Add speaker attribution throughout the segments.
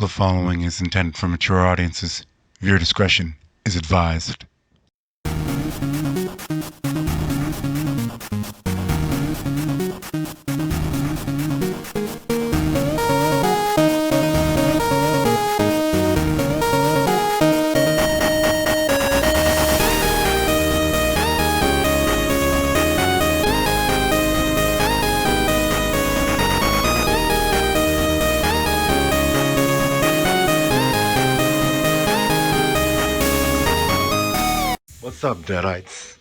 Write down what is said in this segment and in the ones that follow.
Speaker 1: The following is intended for mature audiences. Viewer discretion is advised. What's up, Deadites?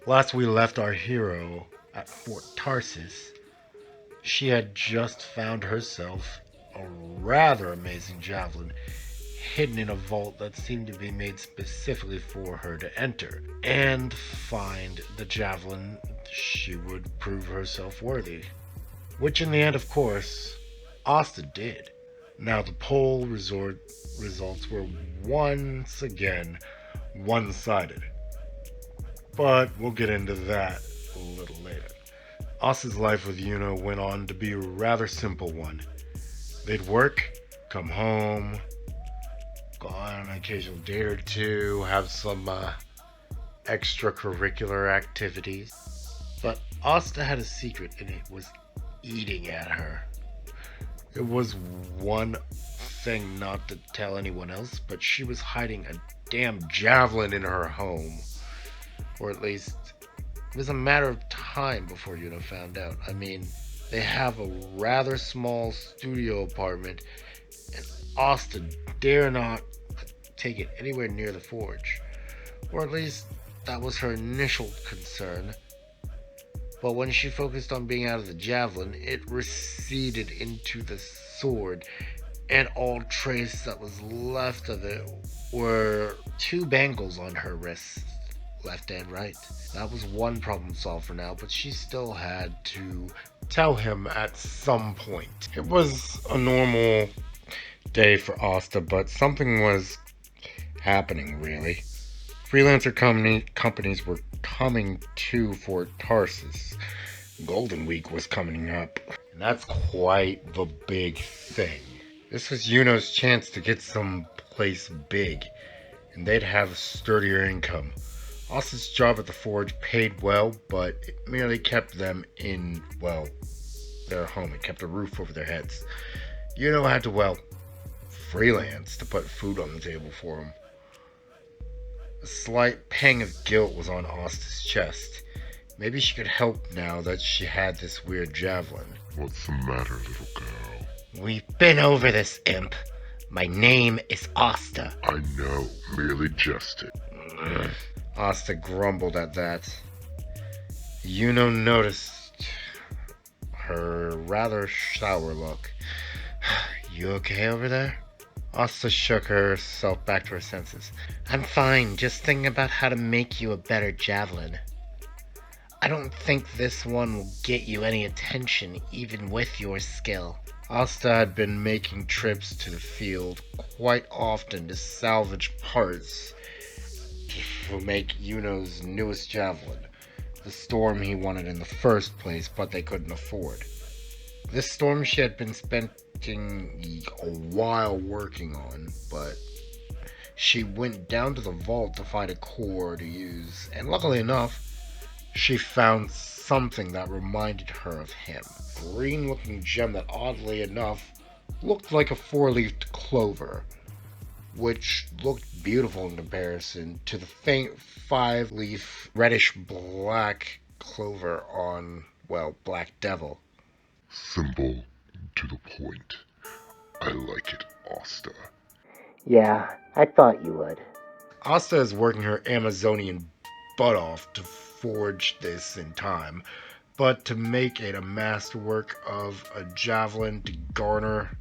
Speaker 1: Last we left our hero at Fort Tarsis, she had just found herself a rather amazing javelin hidden in a vault that seemed to be made specifically for her to enter and find the javelin she would prove herself worthy. Which in the end, of course, Asta did. Now the poll results were once again one-sided. But we'll get into that a little later. Asta's life with Yuno went on to be a rather simple one. They'd work, come home, go on an occasional date or two, have some extracurricular activities. But Asta had a secret, and it was eating at her. It was one thing not to tell anyone else, but she was hiding a damn javelin in her home. Or at least, it was a matter of time before Yuno found out. I mean, they have a rather small studio apartment, and Asta dare not take it anywhere near the forge. Or at least, that was her initial concern. But when she focused on being out of the javelin, it receded into the sword, and all trace that was left of it were two bangles on her wrists, left and right. That was one problem solved for now, but she still had to tell him at some point. It was a normal day for Asta, but something was happening, really. Freelancer companies were coming to Fort Tarsis. Golden Week was coming up, and that's quite the big thing. This was Yuno's chance to get someplace big, and they'd have sturdier income. Asta's job at the forge paid well, but it merely kept them in, well, their home. It kept a roof over their heads. Yuno had to, freelance to put food on the table for him. A slight pang of guilt was on Asta's chest. Maybe she could help now that she had this weird javelin.
Speaker 2: What's the matter, little girl?
Speaker 3: We've been over this, imp. My name is Asta.
Speaker 2: I know, merely jested.
Speaker 1: Asta grumbled at that. Yuno noticed her rather sour look. You okay over there? Asta shook herself back to her senses.
Speaker 3: I'm fine, just thinking about how to make you a better javelin. I don't think this one will get you any attention, even with your skill.
Speaker 1: Asta had been making trips to the field quite often to salvage parts to make Yuno's newest javelin, the storm he wanted in the first place, but they couldn't afford. This storm she had been spending a while working on, but she went down to the vault to find a core to use, and luckily enough, she found something that reminded her of him. A green-looking gem that, oddly enough, looked like a four-leafed clover, which looked beautiful in comparison to the faint five-leaf reddish-black clover on, Black Devil.
Speaker 2: Simple, to the point. I like it, Asta.
Speaker 3: Yeah, I thought you would.
Speaker 1: Asta is working her Amazonian butt off to forge this in time, but to make it a masterwork of a javelin to garner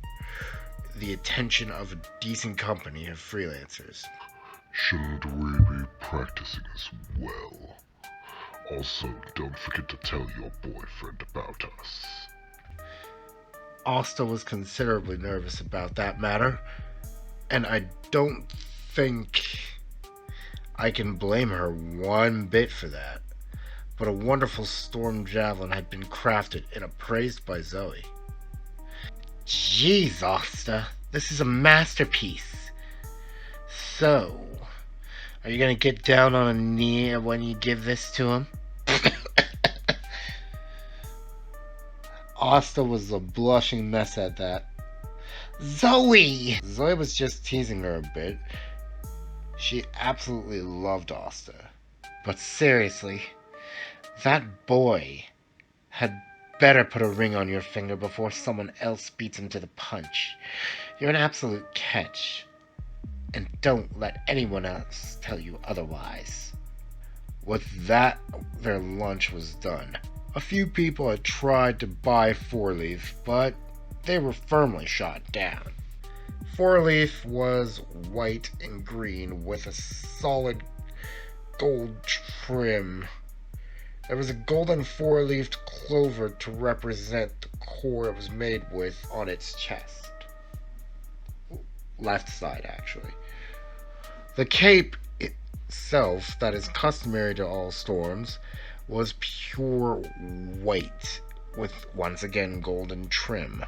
Speaker 1: the attention of a decent company of freelancers.
Speaker 2: Shouldn't we be practicing as well? Also, don't forget to tell your boyfriend about us.
Speaker 1: Asta was considerably nervous about that matter, and I don't think I can blame her one bit for that. But a wonderful storm javelin had been crafted and appraised by Zoe.
Speaker 3: Jeez, Asta, This is a masterpiece. So, are you gonna get down on a knee when you give this to him? Asta was a blushing mess at that. Zoe! Zoe was just teasing her a bit. She absolutely loved Asta. But seriously, that boy had better put a ring on your finger before someone else beats him to the punch. You're an absolute catch. And don't let anyone else tell you otherwise. With that, their lunch was done. A few people had tried to buy Four Leaf, but they were firmly shot down. Four Leaf was white and green with a solid gold trim. There was a golden four-leafed clover to represent the core it was made with on its chest. Left side, actually. The cape itself, that is customary to all storms, was pure white with once again golden trim,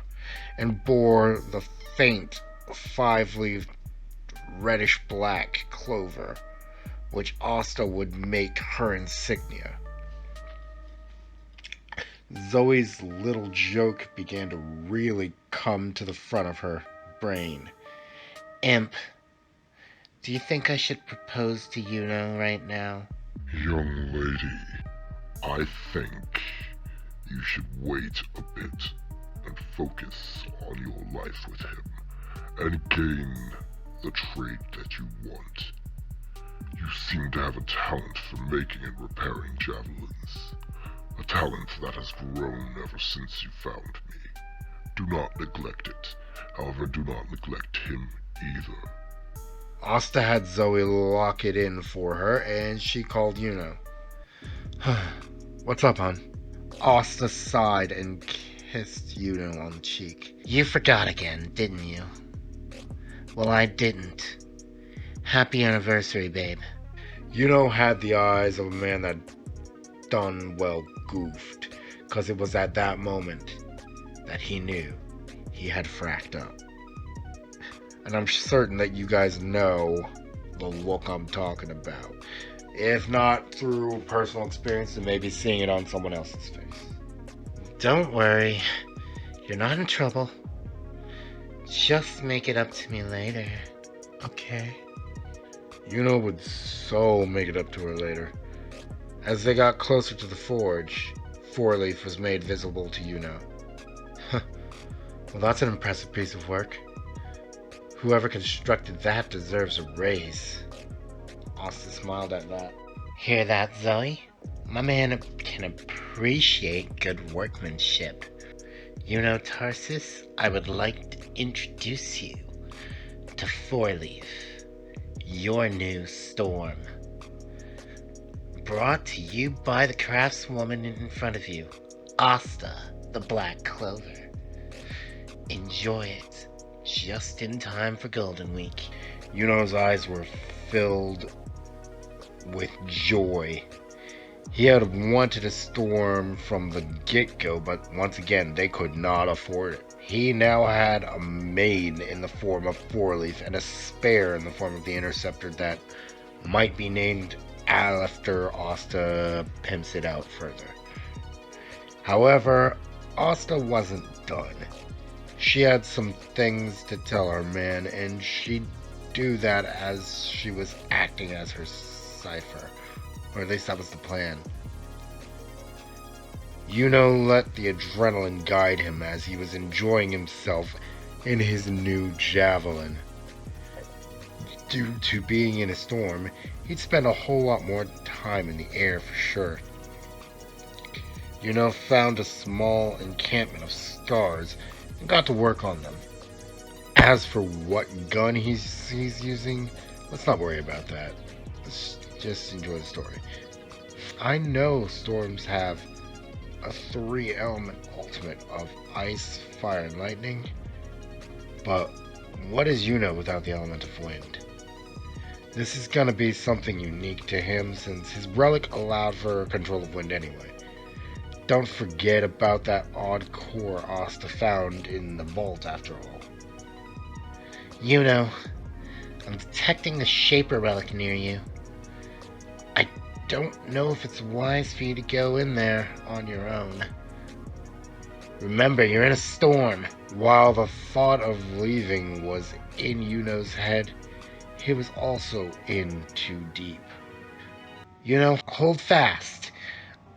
Speaker 3: and bore the faint five-leaved reddish-black clover, which Asta would make her insignia. Zoe's little joke began to really come to the front of her brain. Imp, do you think I should propose to Yuno right now?
Speaker 2: Young lady, I think you should wait a bit and focus on your life with him and gain the trait that you want. You seem to have a talent for making and repairing javelins. A talent that has grown ever since you found me. Do not neglect it. However, do not neglect him either.
Speaker 1: Asta had Zoe lock it in for her, and she called Yuno. What's up, hon? Asta sighed and kissed Yuno on the cheek.
Speaker 3: You forgot again, didn't you? Well, I didn't. Happy anniversary, babe.
Speaker 1: Yuno had the eyes of a man that done well goofed, because it was at that moment that he knew he had fracked up. And I'm certain that you guys know the look I'm talking about. If not through personal experience, then maybe seeing it on someone else's face.
Speaker 3: Don't worry. You're not in trouble. Just make it up to me later. Okay?
Speaker 1: Yuno would so make it up to her later. As they got closer to the forge, Four Leaf was made visible to Yuno. Well, that's an impressive piece of work. Whoever constructed that deserves a raise. Asta smiled at that.
Speaker 3: Hear that, Zoe? My man can appreciate good workmanship. Yuno Tarsus, I would like to introduce you to Four Leaf, your new storm. Brought to you by the craftswoman in front of you, Asta, the Black Clover. Enjoy it, just in time for Golden Week.
Speaker 1: Yuno's eyes were filled with joy. He had wanted a storm from the get-go, but once again, they could not afford it. He now had a maid in the form of Four Leaf and a spare in the form of the Interceptor that might be named after Asta pimps it out further. However, Asta wasn't done. She had some things to tell her man, and she'd do that as she was acting as her cipher. Or at least that was the plan. Yuno let the adrenaline guide him as he was enjoying himself in his new javelin. Due to being in a storm, he'd spend a whole lot more time in the air for sure. Yuno found a small encampment of stars and got to work on them. As for what gun he's using, let's not worry about that. Let's just enjoy the story. I know storms have a 3-element ultimate of ice, fire, and lightning, but what is Yuno without the element of wind? This is gonna be something unique to him since his relic allowed for control of wind anyway. Don't forget about that odd core Asta found in the vault after all.
Speaker 3: Yuno, I'm detecting the Shaper relic near you. I don't know if it's wise for you to go in there on your own. Remember, you're in a storm. While the thought of leaving was in Yuno's head, he was also in too deep. Yuno, hold fast.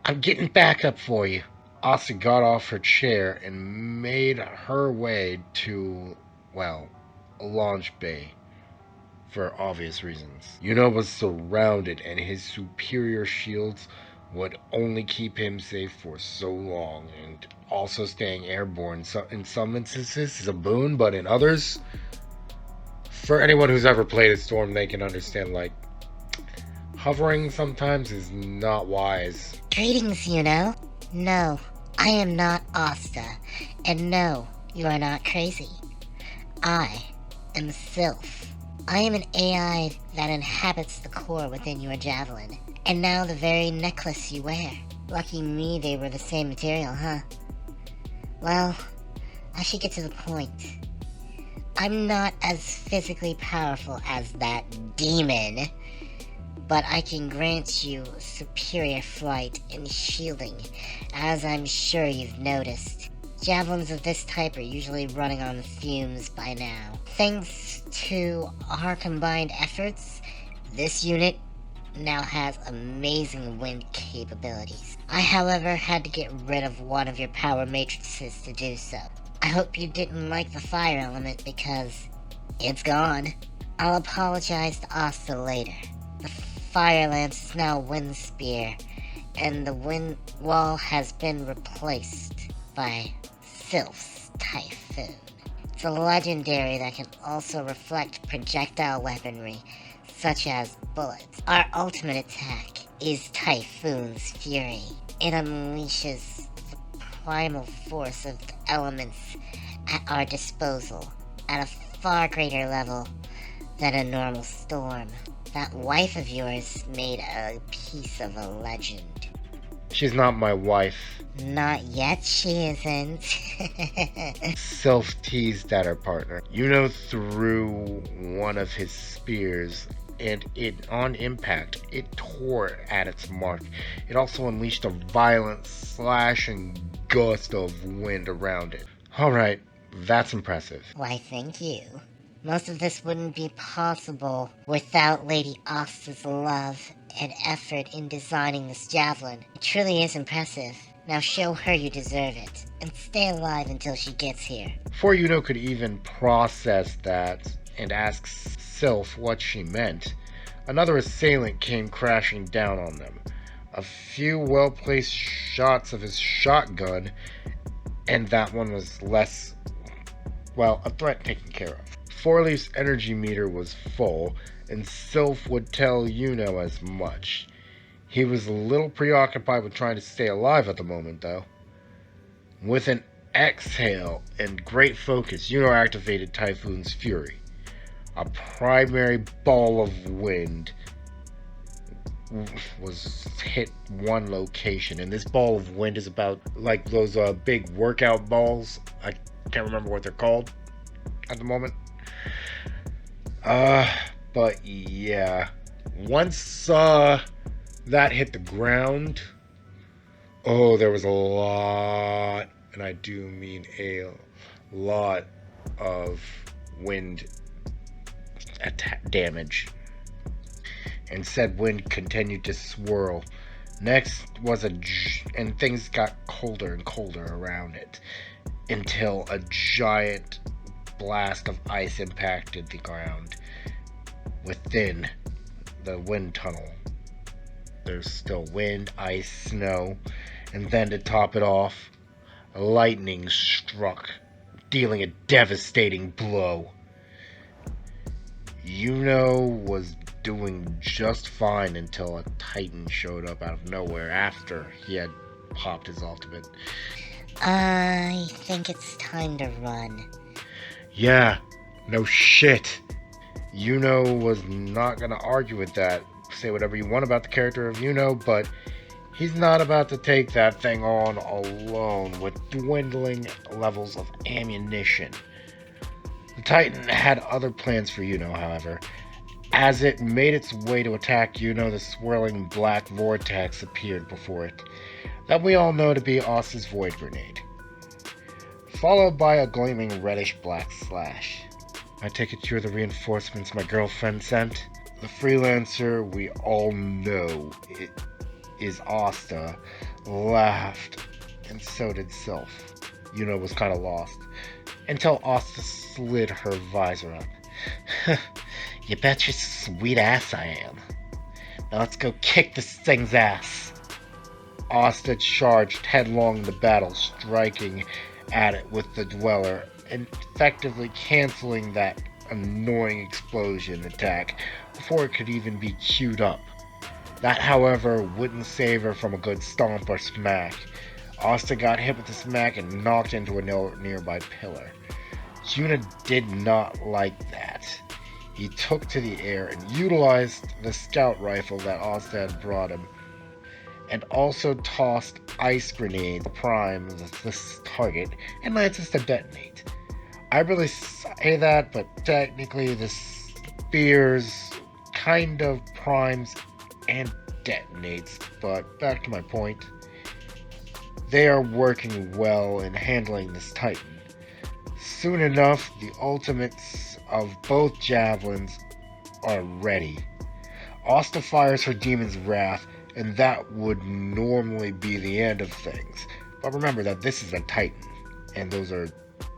Speaker 3: I'm getting backup for you. Asta got off her chair and made her way to, well, a launch bay. For obvious reasons. Yuno was surrounded, and his superior shields would only keep him safe for so long, and also staying airborne in some instances is a boon, but in others, for anyone who's ever played a storm, they can understand, like, hovering sometimes is not wise.
Speaker 4: Greetings, Yuno. No, I am not Asta, and no, you are not crazy. I am Sylph. I am an AI that inhabits the core within your javelin, and now the very necklace you wear. Lucky me they were the same material, huh? Well, I should get to the point. I'm not as physically powerful as that demon, but I can grant you superior flight and shielding, as I'm sure you've noticed. Javelins of this type are usually running on fumes by now. Thanks to our combined efforts, this unit now has amazing wind capabilities. I, however, had to get rid of one of your power matrices to do so. I hope you didn't like the fire element because it's gone. I'll apologize to Asta later. The fire lance is now a wind spear, and the wind wall has been replaced by Sylph's Typhoon. It's a legendary that can also reflect projectile weaponry, such as bullets. Our ultimate attack is Typhoon's Fury. It unleashes the primal force of the elements at our disposal at a far greater level than a normal storm. That wife of yours made a piece of a legend.
Speaker 3: She's not my wife.
Speaker 4: Not yet, she isn't.
Speaker 3: Self-teased at her partner. Yuno threw one of his spears, and on impact, it tore at its mark. It also unleashed a violent slashing gust of wind around it. Alright, that's impressive.
Speaker 4: Why, thank you. Most of this wouldn't be possible without Lady Asta's love and effort in designing this javelin. It truly is impressive. Now show her you deserve it, and stay alive until she gets here.
Speaker 3: Before Yuno could even process that and ask Sylph what she meant, another assailant came crashing down on them. A few well-placed shots of his shotgun, and that one was less, well, a threat taken care of. Fourleaf's energy meter was full, and Sylph would tell Yuno as much. He was a little preoccupied with trying to stay alive at the moment, though. With an exhale and great focus, Yuno activated Typhoon's Fury. A primary ball of wind was hit one location, and this ball of wind is about like those big workout balls. I can't remember what they're called at the moment. But yeah, once that hit the ground, oh, there was a lot, and I do mean a lot of wind damage. And said wind continued to swirl. Next was and things got colder and colder around it until a giant blast of ice impacted the ground within the wind tunnel. There's still wind, ice, snow, and then to top it off, lightning struck, dealing a devastating blow. Yuno was doing just fine until a Titan showed up out of nowhere after he had popped his ultimate.
Speaker 4: I think it's time to run.
Speaker 3: Yeah, no shit. Yuno was not gonna argue with that. Say whatever you want about the character of Yuno, but he's not about to take that thing on alone with dwindling levels of ammunition. The Titan had other plans for Yuno, however. As it made its way to attack Yuno, the swirling black vortex appeared before it, that we all know to be Asta's void grenade, followed by a gleaming reddish black slash. I take it you're the reinforcements my girlfriend sent? The freelancer we all know it is Asta laughed, and so did Sylph. Yuno was kind of lost, until Asta slid her visor up. You bet your sweet ass I am. Now let's go kick this thing's ass. Asta charged headlong into battle, striking at it with the Dweller, and effectively canceling that annoying explosion attack before it could even be queued up. That, however, wouldn't save her from a good stomp or smack. Asta got hit with the smack and knocked into a nearby pillar. Yuna did not like that. He took to the air and utilized the scout rifle that Asta had brought him, and also tossed ice grenades to prime this target and lances to detonate. I really say that, but technically the spears kind of primes and detonates, but back to my point. They are working well in handling this Titan. Soon enough, the ultimates of both javelins are ready. Asta fires her Demon's Wrath, and that would normally be the end of things. But remember that this is a Titan, and those are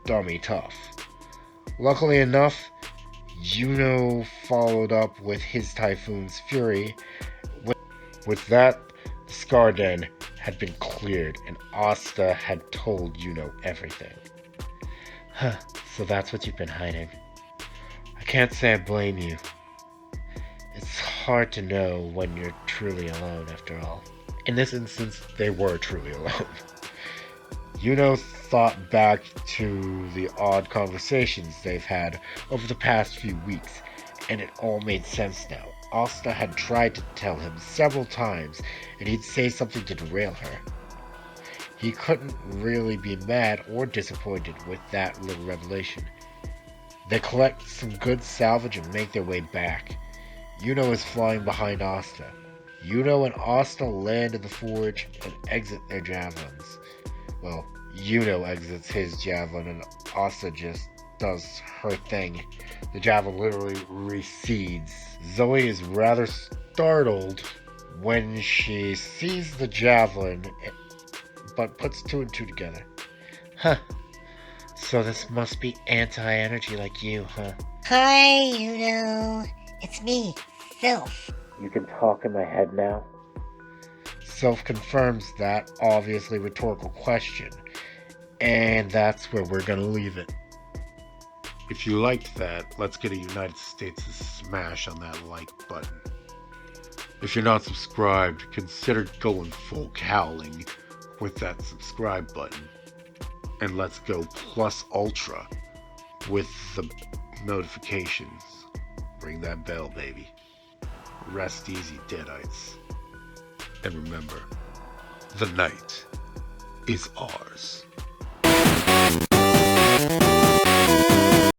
Speaker 3: dummy tough. Luckily enough, Yuno followed up with his Typhoon's Fury. With that, the Scar Den had been cleared, and Asta had told Yuno everything. Huh, so that's what you've been hiding. I can't say I blame you. It's hard to know when you're truly alone, after all. In this instance, they were truly alone. Yuno thought back to the odd conversations they've had over the past few weeks, and it all made sense now. Asta had tried to tell him several times, and he'd say something to derail her. He couldn't really be mad or disappointed with that little revelation. They collect some good salvage and make their way back. Yuno is flying behind Asta. Yuno and Asta land in the forge and exit their javelins. Well, Yuno exits his javelin and Asta just does her thing. The javelin literally recedes. Zoe is rather startled when she sees the javelin, but puts two and two together. Huh. So this must be anti-energy like you, huh?
Speaker 4: Hi, it's me, Sylph.
Speaker 3: You can talk in my head now? Sylph confirms that obviously rhetorical question, and that's where we're gonna leave it.
Speaker 1: If you liked that, let's get a United States smash on that like button. If you're not subscribed, consider going full cowling with that subscribe button. And let's go plus ultra with the notifications. Ring that bell, baby. Rest easy, Deadites. And remember, the night is ours.